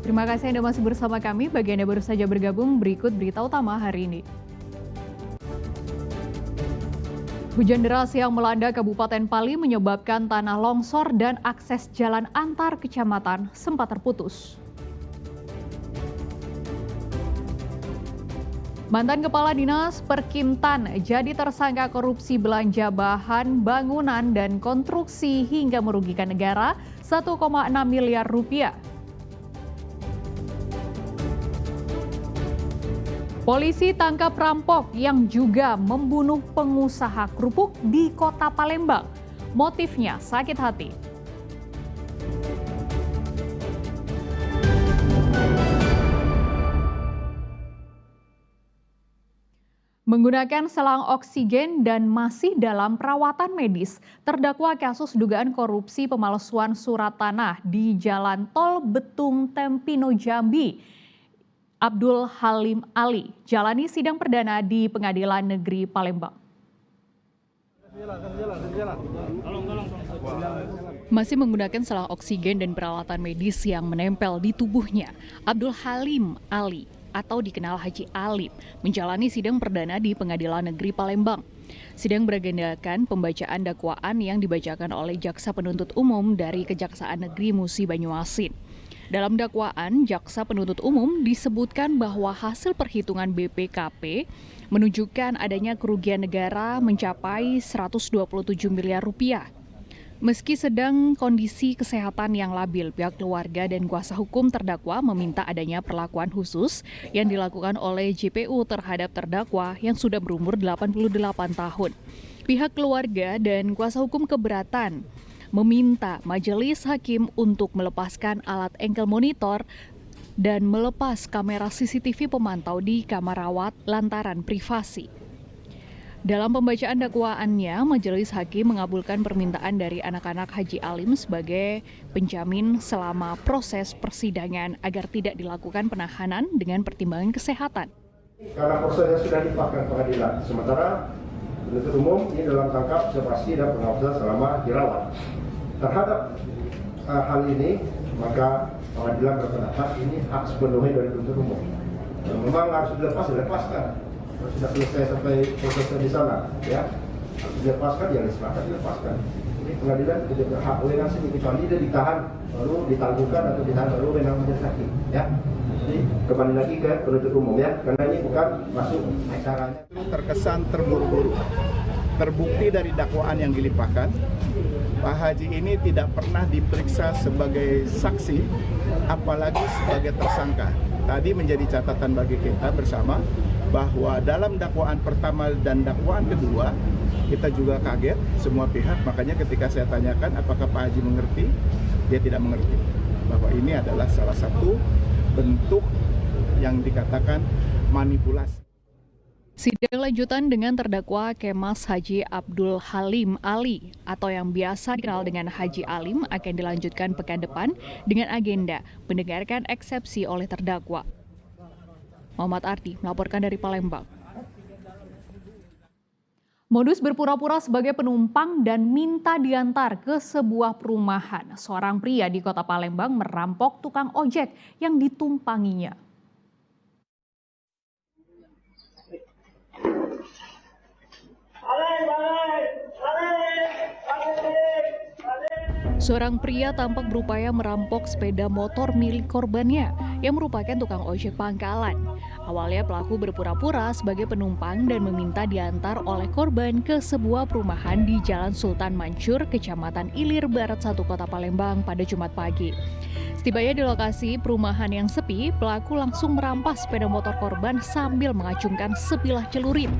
Terima kasih Anda masih bersama kami. Bagi Anda baru saja bergabung, berikut berita utama hari ini. Hujan deras yang melanda Kabupaten Pali menyebabkan tanah longsor dan akses jalan antar kecamatan sempat terputus. Mantan Kepala Dinas Perkintan jadi tersangka korupsi belanja bahan bangunan dan konstruksi hingga merugikan negara 1,6 miliar rupiah. Polisi tangkap perampok yang juga membunuh pengusaha kerupuk di Kota Palembang. Motifnya sakit hati. Menggunakan selang oksigen dan masih dalam perawatan medis, terdakwa kasus dugaan korupsi pemalsuan surat tanah di Jalan Tol Betung Tempino Jambi, Abdul Halim Ali, jalani sidang perdana di Pengadilan Negeri Palembang. Masih menggunakan selang oksigen dan peralatan medis yang menempel di tubuhnya, Abdul Halim Ali atau dikenal Haji Alim menjalani sidang perdana di Pengadilan Negeri Palembang. Sidang beragendakan pembacaan dakwaan yang dibacakan oleh Jaksa Penuntut Umum dari Kejaksaan Negeri Musi Banyuasin. Dalam dakwaan, Jaksa Penuntut Umum disebutkan bahwa hasil perhitungan BPKP menunjukkan adanya kerugian negara mencapai 127 miliar rupiah. Meski sedang kondisi kesehatan yang labil, pihak keluarga dan kuasa hukum terdakwa meminta adanya perlakuan khusus yang dilakukan oleh JPU terhadap terdakwa yang sudah berumur 88 tahun. Pihak keluarga dan kuasa hukum keberatan meminta majelis hakim untuk melepaskan alat ankle monitor dan melepas kamera CCTV pemantau di kamar rawat lantaran privasi. Dalam pembacaan dakwaannya, majelis hakim mengabulkan permintaan dari anak-anak Haji Alim sebagai penjamin selama proses persidangan agar tidak dilakukan penahanan dengan pertimbangan kesehatan. Karena prosesnya sudah dipakai pengadilan, sementara penuntut umum ini dalam tangkap observasi dan pengawasan selama dirawat. Terhadap hal ini, maka pengadilan berpendapat ini hak sepenuhnya dari penuntut umum. Memang harus dilepaskan. Sudah selesai sampai prosesnya di sana, ya harus dilepaskan, ya dilepaskan. Ini pengadilan tidak berhak wewenang sendiri kecuali dia ditahan lalu ditangguhkan atau ditahan lalu wewenang majelis hakim, ya. Jadi kembali lagi ke penuntut umum, ya, karena ini bukan masuk acaranya. Terkesan terburu-buru. Terbukti dari dakwaan yang dilimpahkan, Pak Haji ini tidak pernah diperiksa sebagai saksi, apalagi sebagai tersangka. Tadi menjadi catatan bagi kita bersama bahwa dalam dakwaan pertama dan dakwaan kedua kita juga kaget semua pihak, makanya ketika saya tanyakan apakah Pak Haji mengerti, dia tidak mengerti bahwa ini adalah salah satu bentuk yang dikatakan manipulasi. Sidang lanjutan dengan terdakwa Kemas Haji Abdul Halim Ali atau yang biasa dikenal dengan Haji Alim akan dilanjutkan pekan depan dengan agenda mendengarkan eksepsi oleh terdakwa. Muhammad Ardi melaporkan dari Palembang. Modus berpura-pura sebagai penumpang dan minta diantar ke sebuah perumahan. Seorang pria di Kota Palembang merampok tukang ojek yang ditumpanginya. Seorang pria tampak berupaya merampok sepeda motor milik korbannya yang merupakan tukang ojek pangkalan. Awalnya pelaku berpura-pura sebagai penumpang dan meminta diantar oleh korban ke sebuah perumahan di Jalan Sultan Mansur, Kecamatan Ilir Barat 1 Kota Palembang pada Jumat pagi. Setibanya di lokasi perumahan yang sepi, pelaku langsung merampas sepeda motor korban sambil mengacungkan sebilah celurit.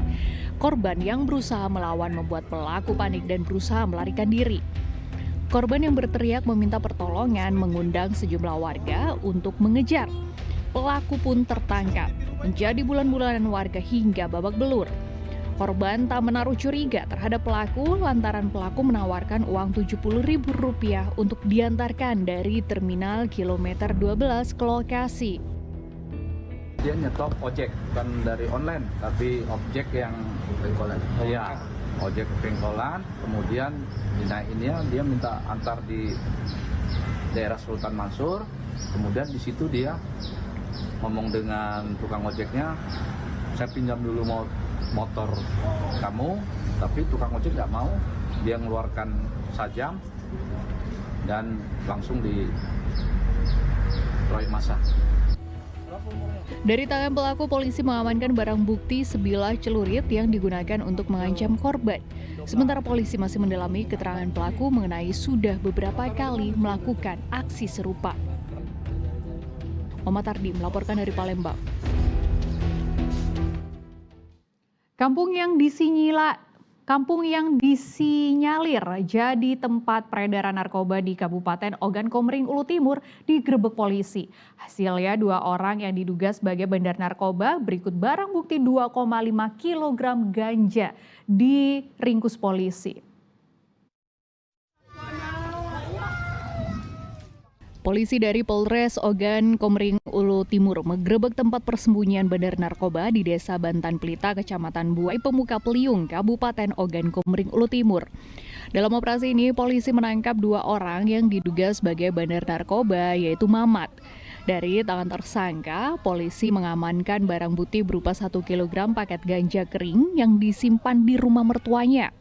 Korban yang berusaha melawan membuat pelaku panik dan berusaha melarikan diri. Korban yang berteriak meminta pertolongan mengundang sejumlah warga untuk mengejar. Pelaku pun tertangkap, menjadi bulan-bulanan warga hingga babak belur. Korban tak menaruh curiga terhadap pelaku lantaran pelaku menawarkan uang Rp70.000 untuk diantarkan dari terminal kilometer 12 ke lokasi. Dia nyetop ojek, bukan dari online, tapi objek yang pengkolan. Iya, ojek pengkolan, kemudian dinaikinnya dia minta antar di daerah Sultan Mansur, Kemudian di situ dia ngomong dengan tukang ojeknya, saya pinjam dulu motor kamu, tapi tukang ojek nggak mau. Dia mengeluarkan sajam dan langsung dikeroyok massa. Dari tangan pelaku, polisi mengamankan barang bukti sebilah celurit yang digunakan untuk mengancam korban. Sementara polisi masih mendalami keterangan pelaku mengenai sudah beberapa kali melakukan aksi serupa. Muhammad Ardi melaporkan dari Palembang. Kampung yang disinyalir jadi tempat peredaran narkoba di Kabupaten Ogan Komering Ulu Timur digerebek polisi. Hasilnya 2 orang yang diduga sebagai bandar narkoba berikut barang bukti 2,5 kg ganja diringkus polisi. Polisi dari Polres Ogan Komering Ulu Timur menggerebek tempat persembunyian bandar narkoba di Desa Bantan Pelita, Kecamatan Buai Pemuka Peliung, Kabupaten Ogan Komering Ulu Timur. Dalam operasi ini, polisi menangkap 2 orang yang diduga sebagai bandar narkoba, yaitu Mamat. Dari tangan tersangka, polisi mengamankan barang bukti berupa 1 kg paket ganja kering yang disimpan di rumah mertuanya.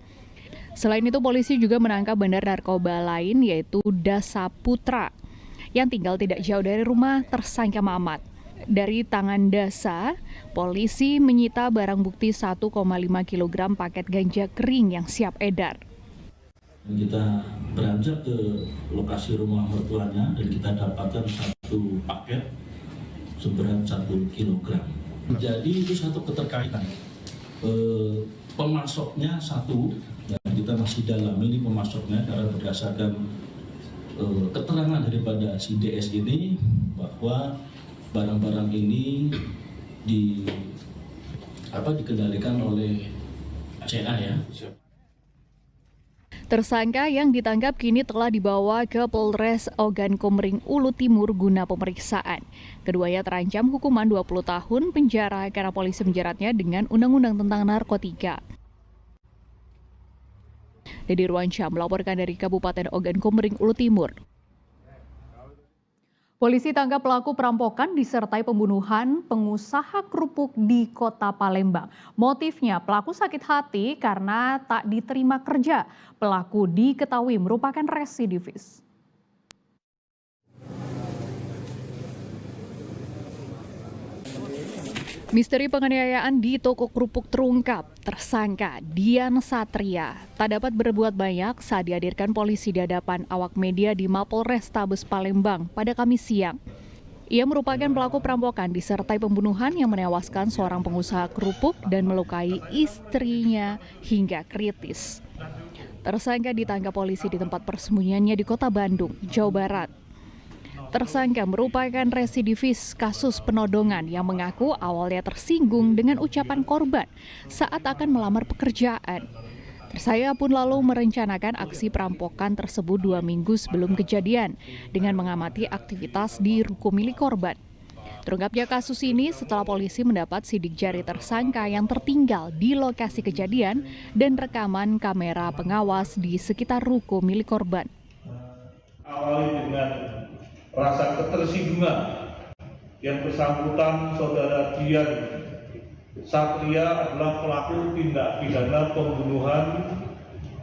Selain itu, polisi juga menangkap bandar narkoba lain, yaitu Dasa Putra, yang tinggal tidak jauh dari rumah tersangka Mamat. Dari tangan Dasa, polisi menyita barang bukti 1,5 kg paket ganja kering yang siap edar. Kita beranjak ke lokasi rumah mertuanya dan kita dapatkan 1 paket seberat 1 kg. Jadi itu satu keterkaitan. Pemasoknya satu, dan kita masih dalam ini pemasoknya karena berdasarkan keterangan daripada si DS ini bahwa barang-barang ini dikendalikan oleh CA ya. Tersangka yang ditangkap kini telah dibawa ke Polres Ogan Komering Ulu Timur guna pemeriksaan. Keduanya terancam hukuman 20 tahun penjara karena polisi menjeratnya dengan Undang-Undang tentang Narkotika. Dedi Ruansyah melaporkan dari Kabupaten Ogan Komering Ulu Timur. Polisi tangkap pelaku perampokan disertai pembunuhan pengusaha kerupuk di Kota Palembang. Motifnya pelaku sakit hati karena tak diterima kerja. Pelaku diketahui merupakan residivis. Misteri penganiayaan di toko kerupuk terungkap. Tersangka Dian Satria tak dapat berbuat banyak saat dihadirkan polisi di hadapan awak media di Mapolrestabes Palembang pada Kamis siang. Ia merupakan pelaku perampokan disertai pembunuhan yang menewaskan seorang pengusaha kerupuk dan melukai istrinya hingga kritis. Tersangka ditangkap polisi di tempat persembunyiannya di Kota Bandung, Jawa Barat. Tersangka merupakan residivis kasus penodongan yang mengaku awalnya tersinggung dengan ucapan korban saat akan melamar pekerjaan. Tersangka pun lalu merencanakan aksi perampokan tersebut 2 minggu sebelum kejadian dengan mengamati aktivitas di ruko milik korban. Terungkapnya kasus ini setelah polisi mendapat sidik jari tersangka yang tertinggal di lokasi kejadian dan rekaman kamera pengawas di sekitar ruko milik korban. Awali dengan rasa ketersinggungan yang bersangkutan saudara Dian Satria adalah pelaku tindak pidana pembunuhan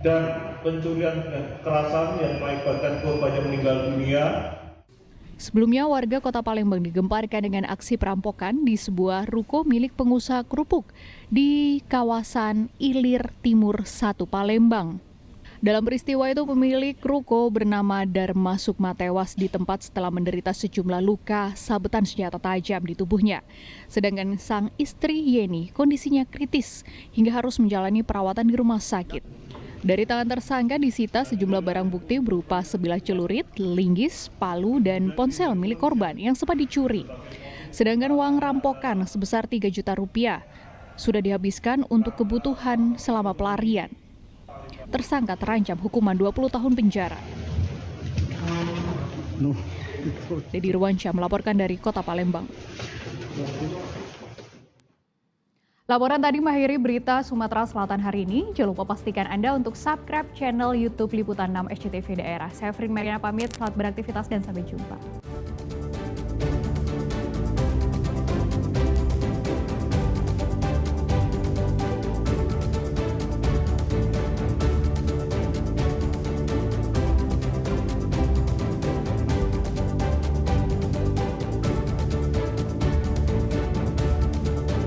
dan pencurian kekerasan yang mengakibatkan korbannya meninggal dunia. Sebelumnya, warga Kota Palembang digemparkan dengan aksi perampokan di sebuah ruko milik pengusaha kerupuk di kawasan Ilir Timur 1 Palembang. Dalam peristiwa itu, pemilik ruko bernama Dharma Sukma tewas di tempat setelah menderita sejumlah luka sabetan senjata tajam di tubuhnya. Sedangkan sang istri Yeni kondisinya kritis hingga harus menjalani perawatan di rumah sakit. Dari tangan tersangka disita sejumlah barang bukti berupa sebilah celurit, linggis, palu, dan ponsel milik korban yang sempat dicuri. Sedangkan uang rampokan sebesar 3 juta rupiah sudah dihabiskan untuk kebutuhan selama pelarian. Tersangka terancam hukuman 20 tahun penjara. Dedi Ruansyah melaporkan dari Kota Palembang. Laporan tadi mengakhiri berita Sumatera Selatan hari ini. Jangan lupa pastikan Anda untuk subscribe channel YouTube Liputan 6 SCTV Daerah. Saya Frin Mariana pamit, selamat beraktivitas dan sampai jumpa.